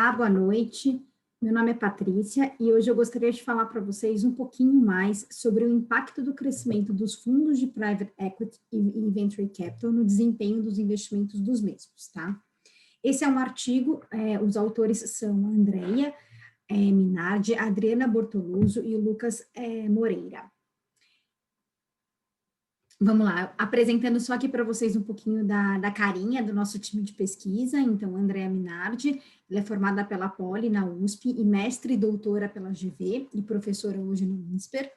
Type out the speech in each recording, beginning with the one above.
Olá, boa noite. Meu nome é Patrícia e hoje eu gostaria de falar para vocês um pouquinho mais sobre o impacto do crescimento dos fundos de Private Equity e Venture Capital no desempenho dos investimentos dos mesmos, tá? Esse é um artigo, os autores são a Andrea Minardi, a Adriana Bortoluso e o Lucas Moreira. Vamos lá, apresentando só aqui para vocês um pouquinho da carinha do nosso time de pesquisa. Então, Andrea Minardi, ela é formada pela Poli na USP e mestre e doutora pela GV e professora hoje no INSPER.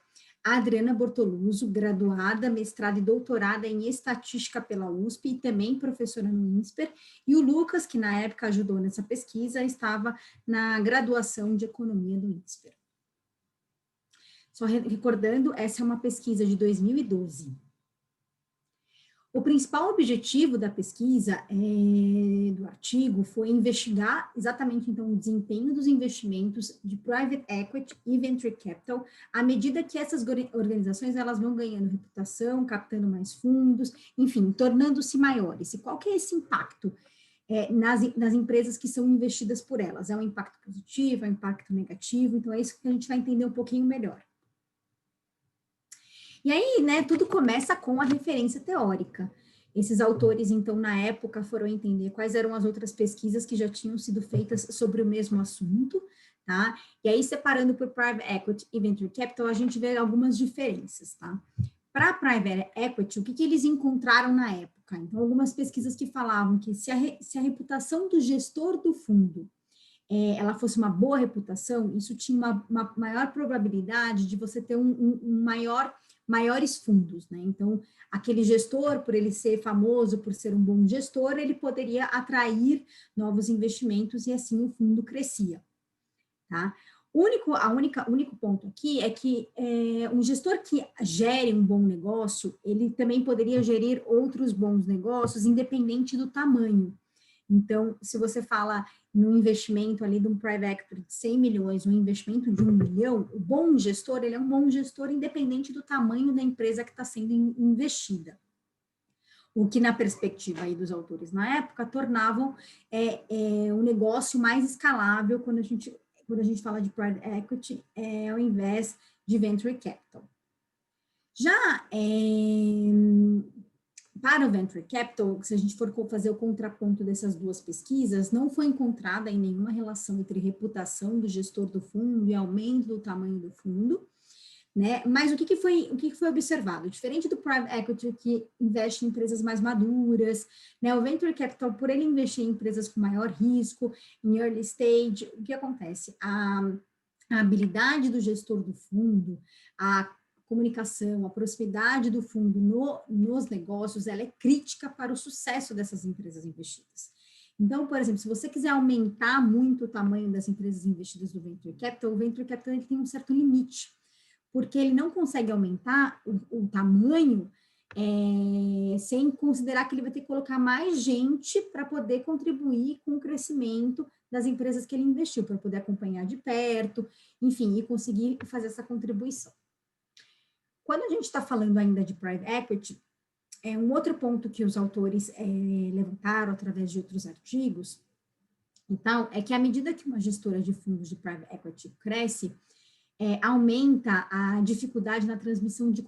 A Adriana Bortoluso, graduada, mestrada e doutorada em estatística pela USP e também professora no INSPER. E o Lucas, que na época ajudou nessa pesquisa, estava na graduação de economia do INSPER. Só recordando, essa é uma pesquisa de 2012. O principal objetivo da pesquisa do artigo foi investigar exatamente, então, o desempenho dos investimentos de Private Equity e Venture Capital à medida que essas organizações elas vão ganhando reputação, captando mais fundos, enfim, tornando-se maiores. E qual que é esse impacto nas empresas que são investidas por elas? É um impacto positivo, é um impacto negativo? Então, é isso que a gente vai entender um pouquinho melhor. E aí, né, tudo começa com a referência teórica. Esses autores, então, na época, foram entender quais eram as outras pesquisas que já tinham sido feitas sobre o mesmo assunto, tá? E aí, separando por Private Equity e Venture Capital, a gente vê algumas diferenças, tá? Para Private Equity, o que eles encontraram na época? Então, algumas pesquisas que falavam que se a reputação do gestor do fundo ela fosse uma boa reputação, isso tinha uma maior probabilidade de você ter maiores fundos, né? Então, aquele gestor, por ele ser famoso, por ser um bom gestor, ele poderia atrair novos investimentos e assim o fundo crescia, tá? O único ponto aqui é que um gestor que gere um bom negócio, ele também poderia gerir outros bons negócios, independente do tamanho. Então, se você fala no investimento ali de um private equity de 100 milhões, um investimento de 1 milhão, o bom gestor, ele é um bom gestor independente do tamanho da empresa que está sendo investida. O que, na perspectiva aí dos autores na época, tornavam um negócio mais escalável quando a gente fala de private equity, ao invés de venture capital. Já para o Venture Capital, se a gente for fazer o contraponto dessas duas pesquisas, não foi encontrada em nenhuma relação entre reputação do gestor do fundo e aumento do tamanho do fundo, né? Mas o que foi observado? Diferente do Private Equity, que investe em empresas mais maduras, né? O Venture Capital, por ele investir em empresas com maior risco, em early stage, o que acontece? A habilidade do gestor do fundo, a comunicação, a proximidade do fundo nos negócios, ela é crítica para o sucesso dessas empresas investidas. Então, por exemplo, se você quiser aumentar muito o tamanho das empresas investidas no Venture Capital, o Venture Capital ele tem um certo limite, porque ele não consegue aumentar o tamanho sem considerar que ele vai ter que colocar mais gente para poder contribuir com o crescimento das empresas que ele investiu, para poder acompanhar de perto, enfim, e conseguir fazer essa contribuição. Quando a gente está falando ainda de private equity, um outro ponto que os autores levantaram através de outros artigos e tal, é que à medida que uma gestora de fundos de private equity cresce, aumenta a dificuldade na transmissão de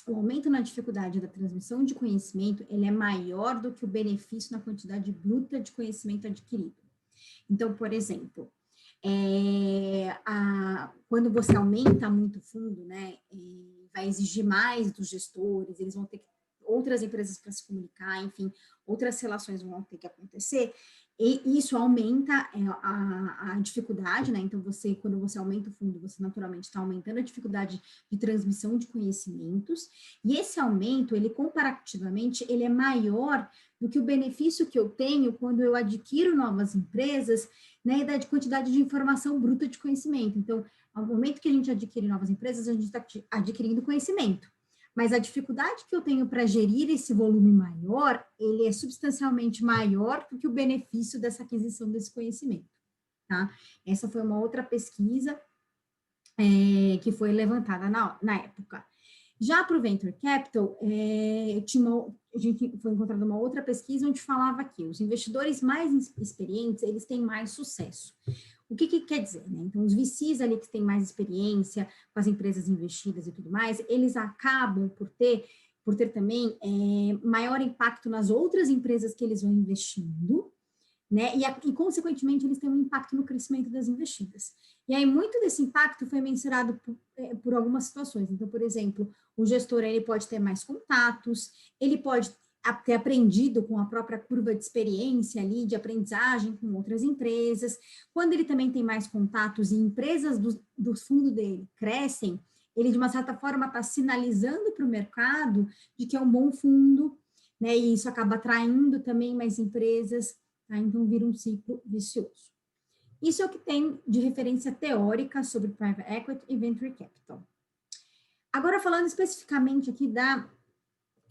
o aumento na dificuldade da transmissão de conhecimento, ele é maior do que o benefício na quantidade bruta de conhecimento adquirido. Então, por exemplo, quando você aumenta muito o fundo, né, vai exigir mais dos gestores, eles vão ter outras empresas para se comunicar, enfim, outras relações vão ter que acontecer, e isso aumenta a dificuldade, né, então quando você aumenta o fundo, você naturalmente está aumentando a dificuldade de transmissão de conhecimentos, e esse aumento, ele comparativamente, ele é maior do que o benefício que eu tenho quando eu adquiro novas empresas, né, da quantidade de informação bruta de conhecimento. Então, ao momento que a gente adquire novas empresas, a gente está adquirindo conhecimento. Mas a dificuldade que eu tenho para gerir esse volume maior, ele é substancialmente maior do que o benefício dessa aquisição desse conhecimento, tá? Essa foi uma outra pesquisa que foi levantada na época. Já para o Venture Capital, a gente foi encontrada uma outra pesquisa onde falava que os investidores mais experientes, eles têm mais sucesso. O que quer dizer, né? Então, os VCs ali que têm mais experiência com as empresas investidas e tudo mais, eles acabam por ter também maior impacto nas outras empresas que eles vão investindo, né? E, consequentemente, eles têm um impacto no crescimento das investidas. E aí, muito desse impacto foi mensurado por algumas situações. Então, por exemplo, o gestor, ele pode ter mais contatos, ele pode ter aprendido com a própria curva de experiência ali, de aprendizagem com outras empresas. Quando ele também tem mais contatos e empresas do fundo dele crescem, ele, de uma certa forma, está sinalizando para o mercado de que é um bom fundo, né? E isso acaba atraindo também mais empresas, tá? Então, vira um ciclo vicioso. Isso é o que tem de referência teórica sobre Private Equity e Venture Capital. Agora, falando especificamente aqui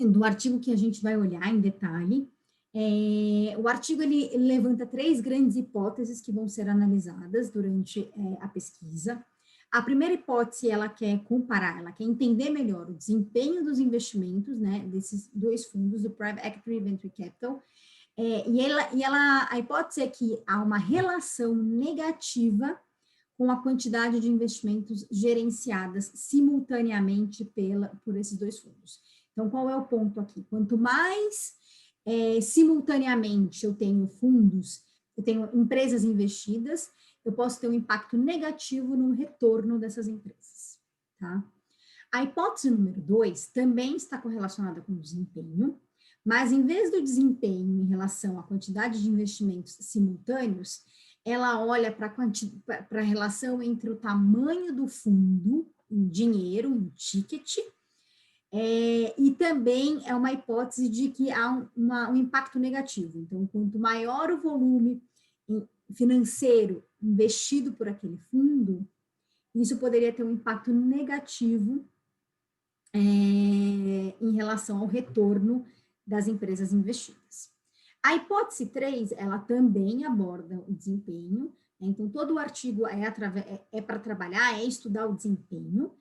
do artigo que a gente vai olhar em detalhe, o artigo ele levanta 3 grandes hipóteses que vão ser analisadas durante a pesquisa. A primeira hipótese, ela quer comparar, ela quer entender melhor o desempenho dos investimentos, né, desses 2 fundos, do Private Equity e Venture Capital. A hipótese é que há uma relação negativa com a quantidade de investimentos gerenciadas simultaneamente por esses 2 fundos. Então, qual é o ponto aqui? Quanto mais simultaneamente eu tenho fundos, eu tenho empresas investidas, eu posso ter um impacto negativo no retorno dessas empresas, tá? A hipótese número 2 também está correlacionada com o desempenho, mas em vez do desempenho em relação à quantidade de investimentos simultâneos, ela olha para a relação entre o tamanho do fundo, em dinheiro, em ticket, e também é uma hipótese de que há um impacto negativo. Então, quanto maior o volume financeiro investido por aquele fundo, isso poderia ter um impacto negativo em relação ao retorno das empresas investidas. A hipótese 3, ela também aborda o desempenho, né? Então, todo o artigo é para trabalhar, é estudar o desempenho,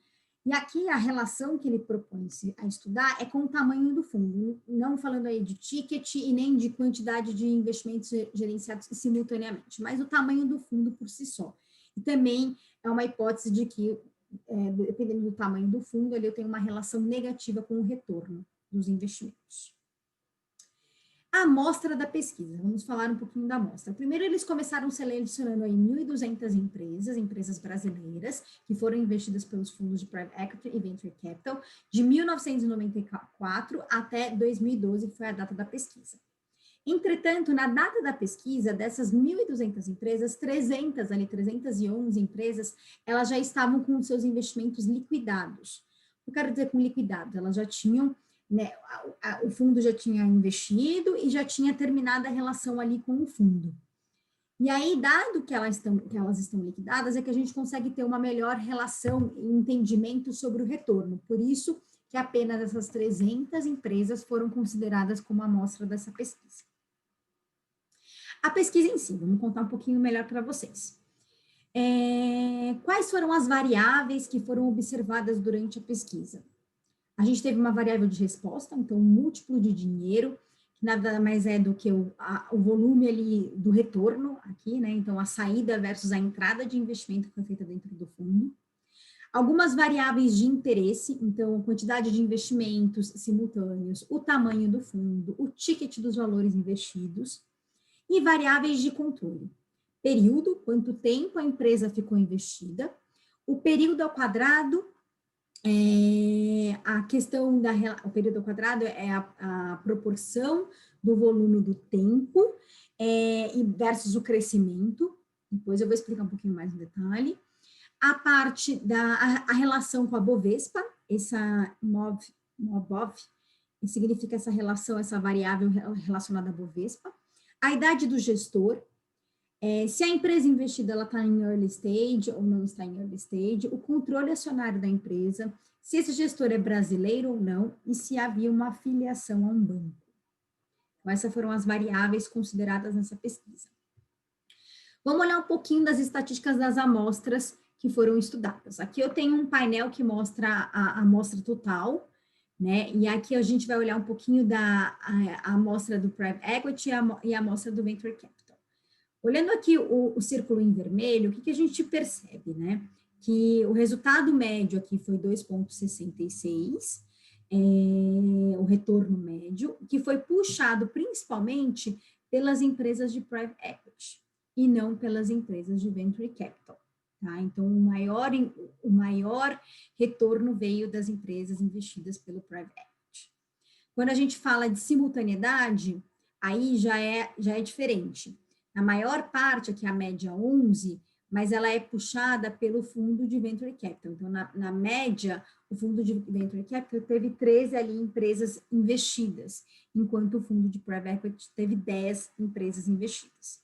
e aqui a relação que ele propõe a estudar é com o tamanho do fundo, não falando aí de ticket e nem de quantidade de investimentos gerenciados simultaneamente, mas o tamanho do fundo por si só. E também é uma hipótese de que, dependendo do tamanho do fundo, eu tenho uma relação negativa com o retorno dos investimentos. A amostra da pesquisa, vamos falar um pouquinho da amostra. Primeiro, eles começaram selecionando aí 1.200 empresas brasileiras, que foram investidas pelos fundos de Private Equity e Venture Capital, de 1994 até 2012, que foi a data da pesquisa. Entretanto, na data da pesquisa, dessas 1.200 empresas, 311 empresas, elas já estavam com seus investimentos liquidados. O que eu quero dizer com liquidados? Elas já tinham, né, o fundo já tinha investido e já tinha terminado a relação ali com o fundo. E aí, dado que elas estão liquidadas, é que a gente consegue ter uma melhor relação e entendimento sobre o retorno. Por isso que apenas essas 300 empresas foram consideradas como amostra dessa pesquisa. A pesquisa em si, vamos contar um pouquinho melhor para vocês. Quais foram as variáveis que foram observadas durante a pesquisa? A gente teve uma variável de resposta, então, um múltiplo de dinheiro, que nada mais é do que o volume ali do retorno aqui, né? Então, a saída versus a entrada de investimento que foi feita dentro do fundo. Algumas variáveis de interesse, então, quantidade de investimentos simultâneos, o tamanho do fundo, o ticket dos valores investidos, e variáveis de controle. Período, quanto tempo a empresa ficou investida, o período ao quadrado, o período ao quadrado é a proporção do volume do tempo versus o crescimento, depois eu vou explicar um pouquinho mais no detalhe. A parte a relação com a Bovespa, essa MOBOV, significa essa relação, essa variável relacionada à Bovespa. A idade do gestor, se a empresa investida está em early stage ou não está em early stage, o controle acionário da empresa, se esse gestor é brasileiro ou não, e se havia uma afiliação a um banco. Então, essas foram as variáveis consideradas nessa pesquisa. Vamos olhar um pouquinho das estatísticas das amostras que foram estudadas. Aqui eu tenho um painel que mostra a amostra total, né? E aqui a gente vai olhar um pouquinho da amostra do Private Equity e a amostra do Venture Capital. Olhando aqui o círculo em vermelho, o que a gente percebe, né? Que o resultado médio aqui foi 2,66, o retorno médio, que foi puxado principalmente pelas empresas de Private Equity e não pelas empresas de Venture Capital. Tá? Então, o maior retorno veio das empresas investidas pelo Private Equity. Quando a gente fala de simultaneidade, aí já é diferente. A maior parte, aqui a média 11, mas ela é puxada pelo fundo de Venture Capital. Então, na média, o fundo de Venture Capital teve 13 ali empresas investidas, enquanto o fundo de Private Equity teve 10 empresas investidas.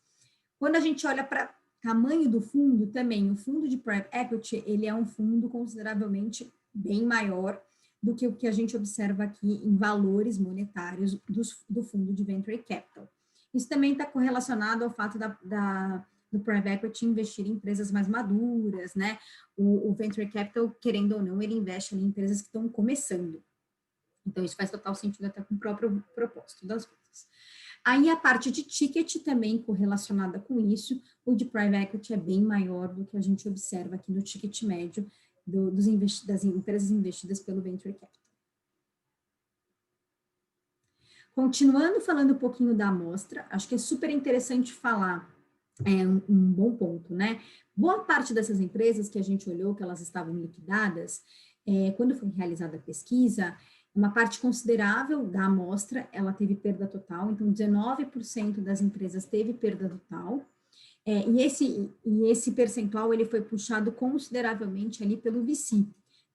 Quando a gente olha para tamanho do fundo, também, o fundo de Private Equity, ele é um fundo consideravelmente bem maior do que o que a gente observa aqui em valores monetários do fundo de Venture Capital. Isso também está correlacionado ao fato do Private Equity investir em empresas mais maduras, né? O Venture Capital, querendo ou não, ele investe em empresas que estão começando. Então, isso faz total sentido até com o próprio propósito das coisas. Aí, a parte de ticket também correlacionada com isso, o de Private Equity é bem maior do que a gente observa aqui no ticket médio das empresas investidas pelo Venture Capital. Continuando falando um pouquinho da amostra, acho que é super interessante falar um bom ponto, né? Boa parte dessas empresas que a gente olhou, que elas estavam liquidadas, quando foi realizada a pesquisa, uma parte considerável da amostra, ela teve perda total, então 19% das empresas teve perda total, e esse percentual, ele foi puxado consideravelmente ali pelo VC,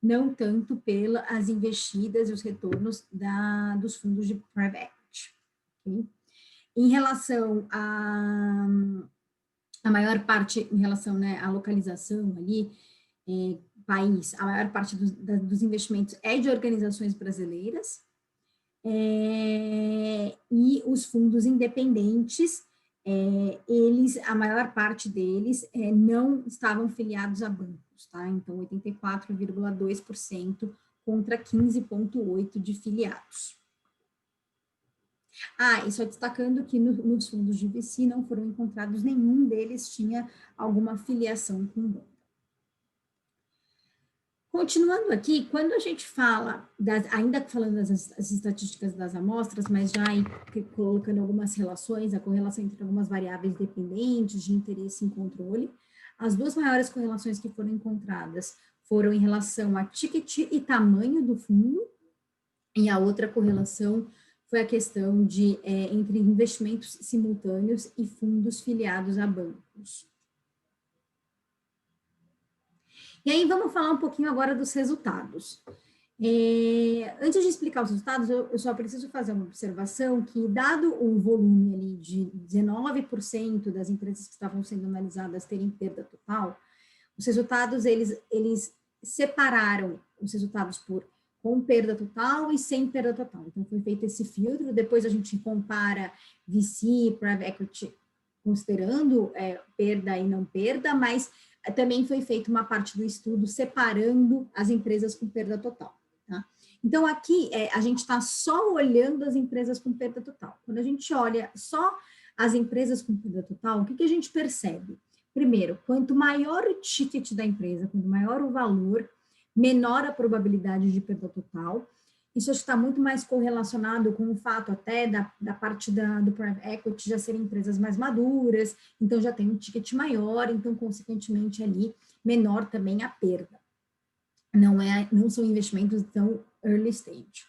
não tanto pelas investidas e os retornos dos fundos de private equity. Okay? Em relação a maior parte, em relação, né, à localização ali, país, a maior parte dos investimentos é de organizações brasileiras, e os fundos independentes, a maior parte deles não estavam filiados a bancos, tá? Então, 84,2% contra 15,8% de filiados. E só destacando que nos fundos de VC não foram encontrados, nenhum deles tinha alguma filiação com o banco. Continuando aqui, quando a gente fala, ainda falando das estatísticas das amostras, mas já colocando algumas relações, a correlação entre algumas variáveis dependentes de interesse em controle, as duas maiores correlações que foram encontradas foram em relação a ticket e tamanho do fundo, e a outra correlação foi a questão entre investimentos simultâneos e fundos filiados a bancos. E aí, vamos falar um pouquinho agora dos resultados. Antes de explicar os resultados, eu só preciso fazer uma observação que, dado o volume ali de 19% das empresas que estavam sendo analisadas terem perda total, os resultados, eles separaram os resultados com perda total e sem perda total. Então, foi feito esse filtro, depois a gente compara VC, Private Equity, considerando perda e não perda, mas também foi feita uma parte do estudo separando as empresas com perda total. Tá? Então, aqui, a gente está só olhando as empresas com perda total. Quando a gente olha só as empresas com perda total, o que a gente percebe? Primeiro, quanto maior o ticket da empresa, quanto maior o valor, menor a probabilidade de perda total. Isso está muito mais correlacionado com o fato até da parte do Private Equity já serem empresas mais maduras, então já tem um ticket maior, então, consequentemente, ali, menor também a perda. Não são investimentos tão early stage.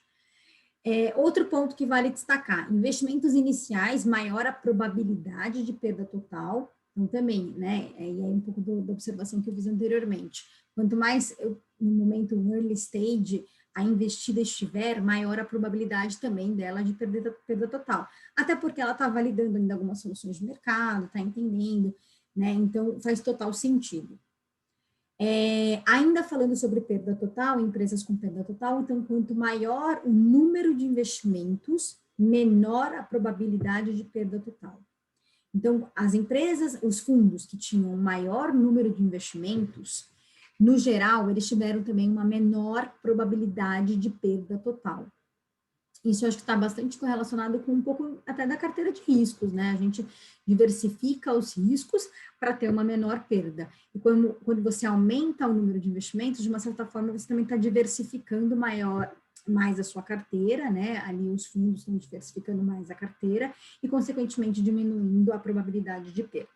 Outro ponto que vale destacar, investimentos iniciais, maior a probabilidade de perda total, então também, né, e aí um pouco da observação que eu fiz anteriormente, quanto mais, no momento early stage, a investida estiver, maior a probabilidade também dela de perda total. Até porque ela está validando ainda algumas soluções de mercado, está entendendo, né? Então, faz total sentido. Ainda falando sobre perda total, empresas com perda total, então, quanto maior o número de investimentos, menor a probabilidade de perda total. Então, as empresas, os fundos que tinham maior número de investimentos, no geral, eles tiveram também uma menor probabilidade de perda total. Isso eu acho que está bastante correlacionado com um pouco até da carteira de riscos, né? A gente diversifica os riscos para ter uma menor perda. E quando você aumenta o número de investimentos, de uma certa forma, você também está diversificando mais a sua carteira, né? Ali os fundos estão diversificando mais a carteira e, consequentemente, diminuindo a probabilidade de perda.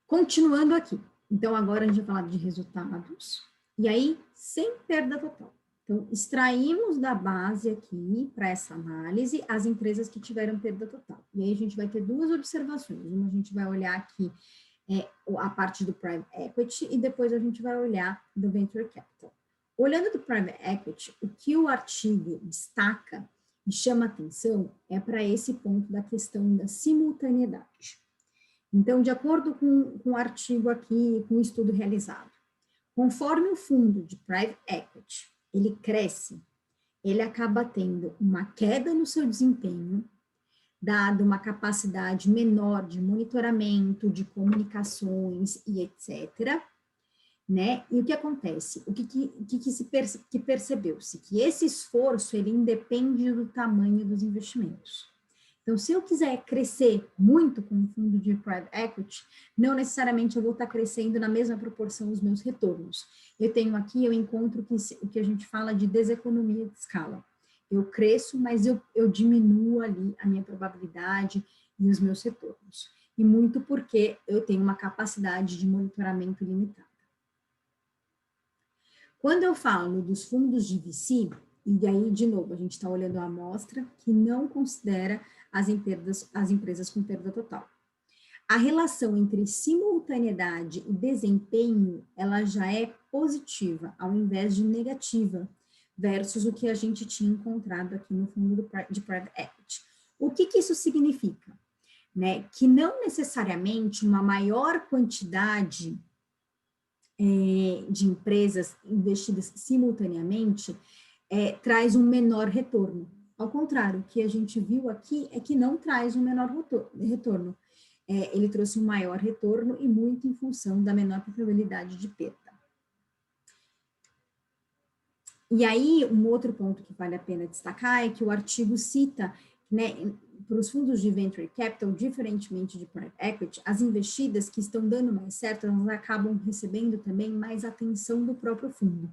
Continuando aqui. Então, agora a gente vai falar de resultados. E aí, sem perda total. Então, extraímos da base aqui, para essa análise, as empresas que tiveram perda total. E aí a gente vai ter duas observações. Uma, a gente vai olhar aqui a parte do Private Equity e depois a gente vai olhar do Venture Capital. Olhando do Private Equity, o que o artigo destaca e chama atenção é para esse ponto da questão da simultaneidade. Então, de acordo com o artigo aqui, com o estudo realizado, conforme o fundo de Private Equity ele cresce, ele acaba tendo uma queda no seu desempenho, dado uma capacidade menor de monitoramento, de comunicações e etc., né? E o que acontece? Que percebeu-se? Que esse esforço, ele independe do tamanho dos investimentos. Então, se eu quiser crescer muito com o fundo de Private Equity, não necessariamente eu vou estar crescendo na mesma proporção os meus retornos. Eu encontro o que a gente fala de deseconomia de escala. Eu cresço, mas eu diminuo ali a minha probabilidade e os meus retornos. E muito porque eu tenho uma capacidade de monitoramento limitada. Quando eu falo dos fundos de VC, e aí, de novo, a gente está olhando a amostra que não considera as empresas com perda total. A relação entre simultaneidade e desempenho, ela já é positiva, ao invés de negativa, versus o que a gente tinha encontrado aqui no fundo de Private Equity. O que isso significa? Né? Que não necessariamente uma maior quantidade de empresas investidas simultaneamente traz um menor retorno. Ao contrário, o que a gente viu aqui é que não traz um menor retorno. Ele trouxe um maior retorno e muito em função da menor probabilidade de perda. E aí, um outro ponto que vale a pena destacar é que o artigo cita, né, para os fundos de Venture Capital, diferentemente de Private Equity, as investidas que estão dando mais certo, elas acabam recebendo também mais atenção do próprio fundo.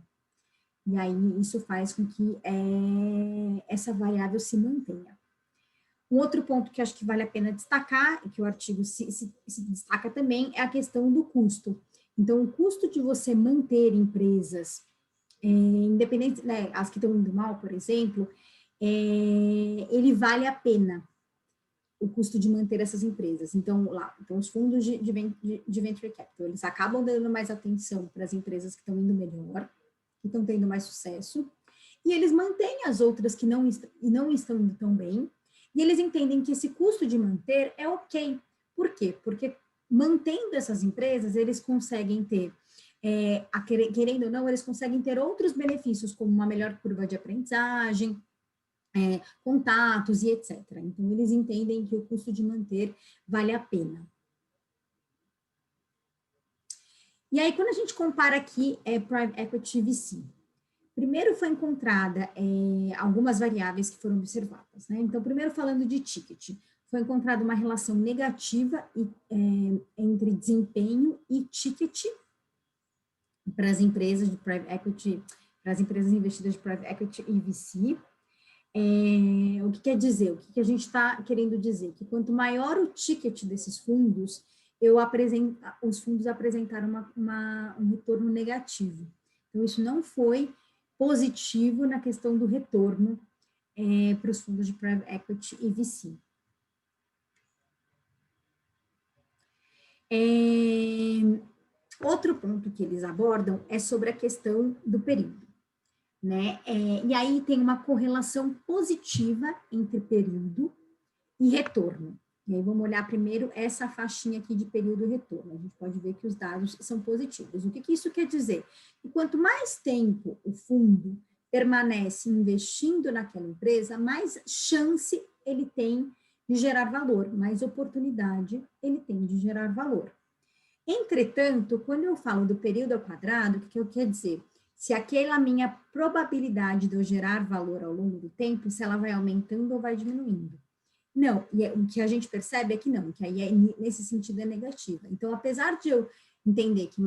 E aí, isso faz com que essa variável se mantenha. Um outro ponto que acho que vale a pena destacar, e que o artigo se destaca também, é a questão do custo. Então, o custo de você manter empresas independentes, né, as que estão indo mal, por exemplo, ele vale a pena o custo de manter essas empresas. Então, os fundos de Venture Capital, eles acabam dando mais atenção para as empresas que estão indo melhor, que estão tendo mais sucesso, e eles mantêm as outras que não estão indo tão bem, e eles entendem que esse custo de manter é ok. Por quê? Porque mantendo essas empresas, eles conseguem ter, querendo ou não, eles conseguem ter outros benefícios, como uma melhor curva de aprendizagem, contatos e etc. Então, eles entendem que o custo de manter vale a pena. E aí, quando a gente compara aqui Private Equity VC, primeiro foi encontrada algumas variáveis que foram observadas, né? Então, primeiro falando de ticket, foi encontrada uma relação negativa entre desempenho e ticket para as empresas de Private Equity, para as empresas investidas de Private Equity e VC. O que quer dizer? O que a gente está querendo dizer? Que quanto maior o ticket desses fundos, os fundos apresentaram um retorno negativo. Então, isso não foi positivo na questão do retorno para os fundos de Private Equity e VC. Outro ponto que eles abordam é sobre a questão do período, né? E aí tem uma correlação positiva entre período e retorno. E aí vamos olhar primeiro essa faixinha aqui de período e retorno. A gente pode ver que os dados são positivos. O que isso quer dizer? Que quanto mais tempo o fundo permanece investindo naquela empresa, mais chance ele tem de gerar valor, mais oportunidade ele tem de gerar valor. Entretanto, quando eu falo do período ao quadrado, o que eu quero dizer? Se aquela minha probabilidade de eu gerar valor ao longo do tempo, se ela vai aumentando ou vai diminuindo. Não, e o que a gente percebe é que não, que aí nesse sentido é negativa. Então, apesar de eu entender que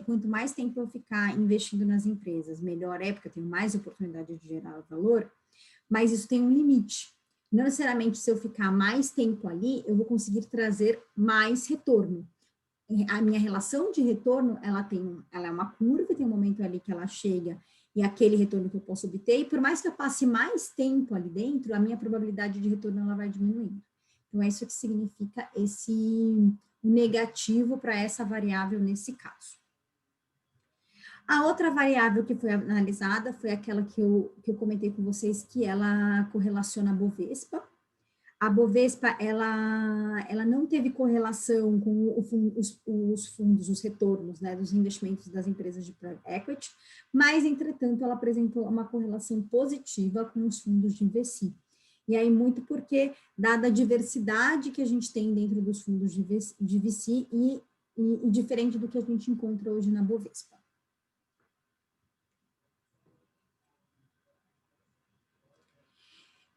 quanto mais tempo eu ficar investindo nas empresas, melhor é, porque eu tenho mais oportunidade de gerar valor, mas isso tem um limite. Não necessariamente se eu ficar mais tempo ali, eu vou conseguir trazer mais retorno. A minha relação de retorno, ela é uma curva, tem um momento ali que ela chega e aquele retorno que eu posso obter, e por mais que eu passe mais tempo ali dentro, a minha probabilidade de retorno ela vai diminuindo. Então, é isso que significa esse negativo para essa variável nesse caso. A outra variável que foi analisada foi aquela que eu comentei com vocês, que ela correlaciona a Bovespa. A Bovespa, ela não teve correlação com os fundos, os retornos, né, dos investimentos das empresas de private equity, mas, entretanto, ela apresentou uma correlação positiva com os fundos de VC. E aí, muito porque, dada a diversidade que a gente tem dentro dos fundos de VC e diferente do que a gente encontra hoje na Bovespa.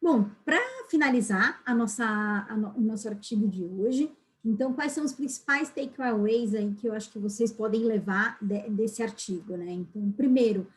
Bom, para finalizar o nosso artigo de hoje, então, quais são os principais takeaways aí que eu acho que vocês podem levar desse artigo, né? Então, primeiro,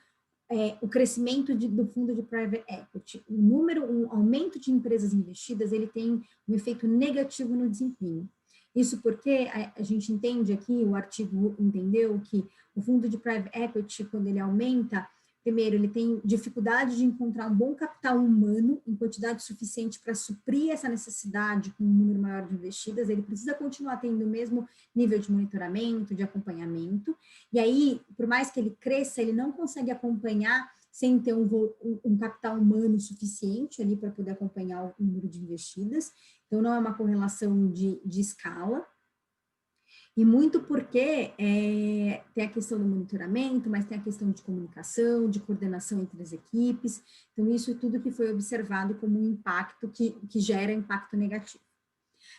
o crescimento do fundo de private equity, o aumento de empresas investidas, ele tem um efeito negativo no desempenho. Isso porque a gente entende aqui, o artigo entendeu que o fundo de private equity, quando ele aumenta, primeiro, ele tem dificuldade de encontrar um bom capital humano em quantidade suficiente para suprir essa necessidade com um número maior de investidas, ele precisa continuar tendo o mesmo nível de monitoramento, de acompanhamento, e aí, por mais que ele cresça, ele não consegue acompanhar sem ter um capital humano suficiente ali para poder acompanhar o número de investidas, então não é uma correlação de escala, e muito porque tem a questão do monitoramento, mas tem a questão de comunicação, de coordenação entre as equipes. Então, isso é tudo que foi observado como um impacto que gera impacto negativo.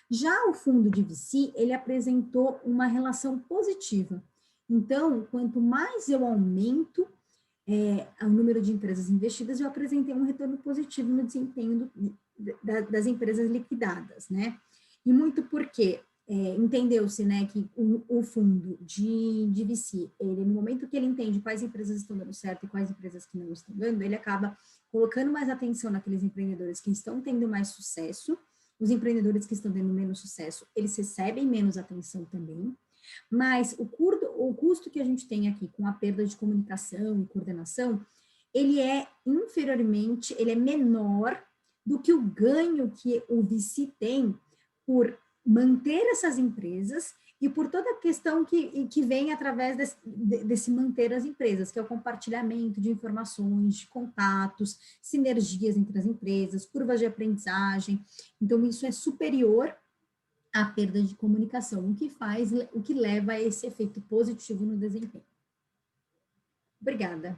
Já o fundo de VC, ele apresentou uma relação positiva. Então, quanto mais eu aumento o número de empresas investidas, eu apresentei um retorno positivo no desempenho das empresas liquidadas, né? E muito porque entendeu-se, né, que o fundo de VC, ele, no momento que ele entende quais empresas estão dando certo e quais empresas que não estão dando, ele acaba colocando mais atenção naqueles empreendedores que estão tendo mais sucesso. Os empreendedores que estão tendo menos sucesso, eles recebem menos atenção também, mas o custo que a gente tem aqui com a perda de comunicação e coordenação, ele é menor do que o ganho que o VC tem por manter essas empresas e por toda a questão que vem através desse manter as empresas, que é o compartilhamento de informações, de contatos, sinergias entre as empresas, curvas de aprendizagem. Então, isso é superior à perda de comunicação, o que leva a esse efeito positivo no desempenho. Obrigada.